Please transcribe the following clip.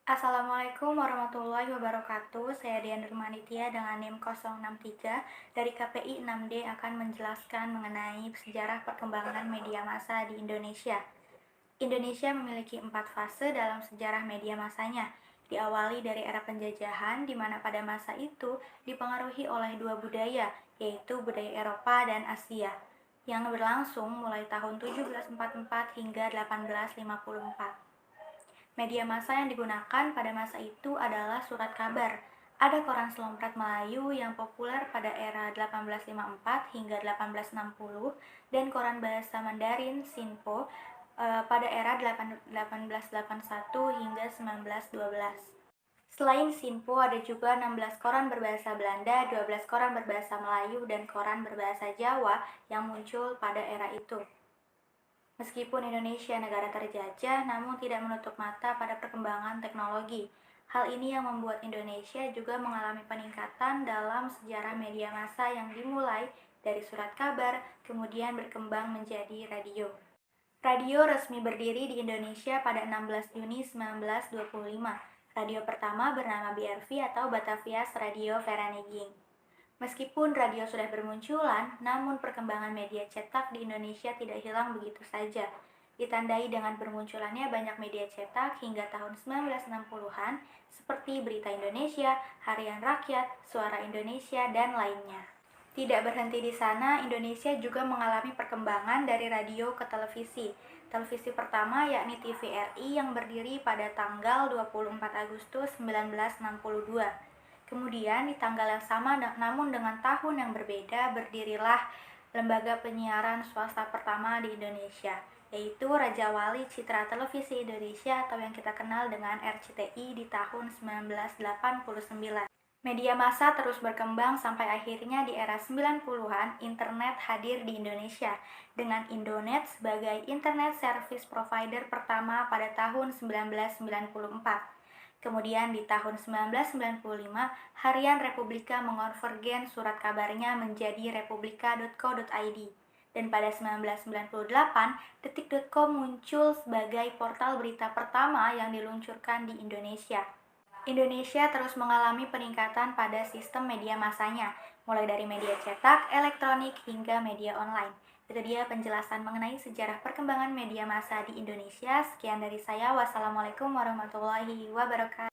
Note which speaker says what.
Speaker 1: Assalamualaikum warahmatullahi wabarakatuh. Saya Dian Nurmanitya dengan NIM 063 dari KPI 6D akan menjelaskan mengenai sejarah perkembangan media massa di Indonesia. Indonesia memiliki 4 fase dalam sejarah media massanya. Diawali dari era penjajahan, di mana pada masa itu dipengaruhi oleh dua budaya, yaitu budaya Eropa dan Asia, yang berlangsung mulai tahun 1744 hingga 1854. Media massa yang digunakan pada masa itu adalah surat kabar. Ada koran Selomprat Melayu yang populer pada era 1854 hingga 1860 dan koran bahasa Mandarin Sinpo pada era 1881 hingga 1912. Selain Sinpo, ada juga 16 koran berbahasa Belanda, 12 koran berbahasa Melayu, dan koran berbahasa Jawa yang muncul pada era itu. Meskipun Indonesia negara terjajah, namun tidak menutup mata pada perkembangan teknologi. Hal ini yang membuat Indonesia juga mengalami peningkatan dalam sejarah media massa yang dimulai dari surat kabar, kemudian berkembang menjadi radio. Radio resmi berdiri di Indonesia pada 16 Juni 1925. Radio pertama bernama BRV atau Batavias Radio Vereniging. Meskipun radio sudah bermunculan, namun perkembangan media cetak di Indonesia tidak hilang begitu saja. Ditandai dengan bermunculannya banyak media cetak hingga tahun 1960-an seperti Berita Indonesia, Harian Rakyat, Suara Indonesia, dan lainnya. Tidak berhenti di sana, Indonesia juga mengalami perkembangan dari radio ke televisi. Televisi pertama yakni TVRI yang berdiri pada tanggal 24 Agustus 1962. Kemudian di tanggal yang sama namun dengan tahun yang berbeda berdirilah lembaga penyiaran swasta pertama di Indonesia, yaitu Raja Wali Citra Televisi Indonesia atau yang kita kenal dengan RCTI di tahun 1989. Media massa terus berkembang sampai akhirnya di era 90-an internet hadir di Indonesia dengan Indonet sebagai internet service provider pertama pada tahun 1994. Kemudian di tahun 1995, Harian Republika mengonvergen surat kabarnya menjadi republika.co.id. Dan pada 1998, detik.com muncul sebagai portal berita pertama yang diluncurkan di Indonesia. Indonesia terus mengalami peningkatan pada sistem media massanya, mulai dari media cetak, elektronik, hingga media online. Itu dia penjelasan mengenai sejarah perkembangan media massa di Indonesia. Sekian dari saya. Wassalamualaikum warahmatullahi wabarakatuh.